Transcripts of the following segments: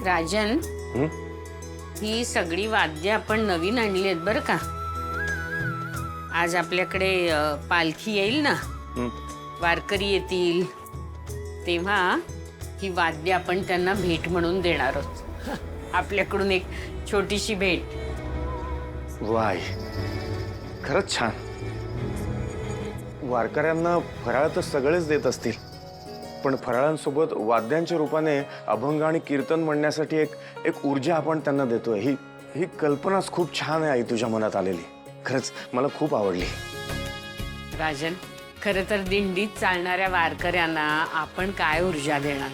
राजन, ही सगळी वाद्य आपण नवीन आणली आहेत बरं का। आज आपल्याकडे पालखी येईल ना, वारकरी येतील, तेव्हा ही वाद्य आपण त्यांना भेट म्हणून देणार आहोत। आपल्याकडून एक छोटीशी भेट। वाय, खरंच छान। वारकऱ्यांना फराळ तर सगळेच देत असतील, पण फराळांसोबत वाद्यांच्या रूपाने अभंग आणि कीर्तन म्हणण्यासाठी एक ऊर्जा आपण त्यांना देतोय। ही कल्पनाच खूप छान आहे आई, तुझ्या मनात आलेली। खरंच मला खूप आवडली। राजन, खरं तर दिंडीत चालणाऱ्या वारकऱ्यांना आपण काय ऊर्जा देणार?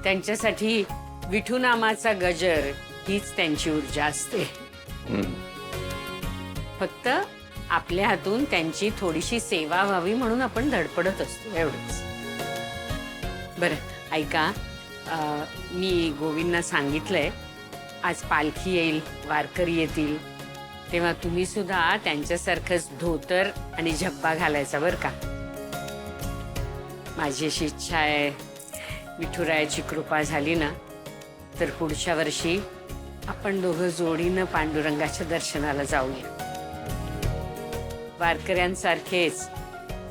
त्यांच्यासाठी विठू नामाचा गजर हीच त्यांची ऊर्जा असते। फक्त आपल्या हातून त्यांची थोडीशी सेवा व्हावी म्हणून आपण धडपडत असतो, एवढंच। बरं ऐका, मी गोविंदना सांगितलंय आज पालखी येईल, वारकरी येतील, तेव्हा तुम्ही सुद्धा त्यांच्यासारखंच धोतर आणि झब्बा घालायचा बरं का। माझी अशी इच्छा आहे, विठुरायाची कृपा झाली ना तर पुढच्या वर्षी आपण दोघं जोडीनं पांडुरंगाच्या दर्शनाला जाऊया। वारकऱ्यांसारखेच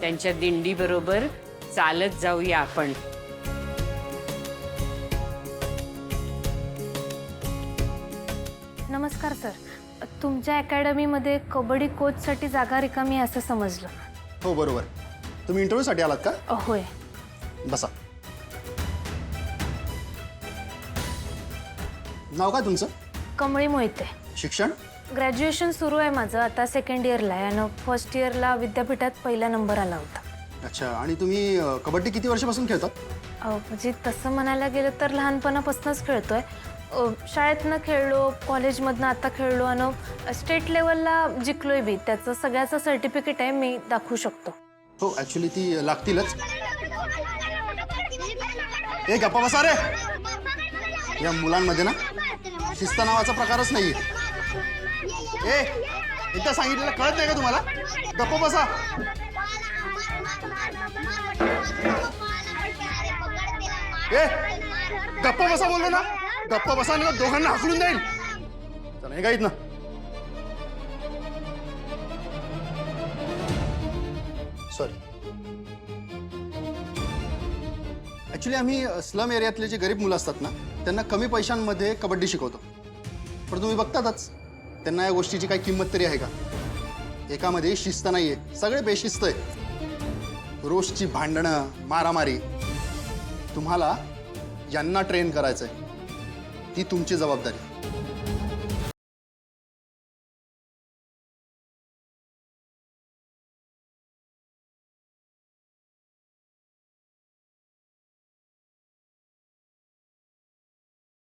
त्यांच्या दिंडी बरोबर चालत जाऊया आपण। नमस्कार सर, तुमच्या अकॅडमीमध्ये कबड्डी कोचसाठी जागा रिकामी असं समजलं। हो बरोबर। तुम्ही इंटरव्ह्यूसाठी आलात का? होय। बसा। नाव काय तुमचं? कमळी मोहिते। शिक्षण? ग्रॅज्युएशन सुरू आहे माझं, आता सेकंड इयरला आहे आणि फर्स्ट इयरला विद्यापीठात पहिला नंबर आला होता। अच्छा, आणि तुम्ही कबड्डी किती वर्षापासून खेळतात? म्हणजे तसं म्हणायला गेलं तर लहानपणापासूनच खेळतोय। शाळेतनं खेळलो, कॉलेजमधनं आता खेळलो आणि स्टेट लेवलला जिंकलोय बी। त्याचं सगळ्याचं सर्टिफिकेट आहे, मी दाखवू शकतो। हो, ॲक्च्युली ती लागतीलच। ए गप्पा बसा रे। या मुलांमध्ये ना शिस्त नावाचा प्रकारच नाहीये। ए, एकदा सांगितलेलं कळत नाही का तुम्हाला? गप्पा बसा। ए, गप्पा बसा बोललो ना, गप्पा बसा ना, दोघांना हाकलून जाईल। चला हे गाईत ना। सॉरी, ॲक्च्युली आम्ही स्लम एरियातले जे गरीब मुलं असतात ना, त्यांना कमी पैशांमध्ये कबड्डी शिकवतो। पण तुम्ही बघतातच, त्यांना या गोष्टीची काही किंमत तरी आहे का? एकामध्ये शिस्त नाहीये, सगळे बेशिस्त आहे। रोजची भांडणं, मारामारी। तुम्हाला यांना ट्रेन करायचंय, ती तुमची जबाबदारी।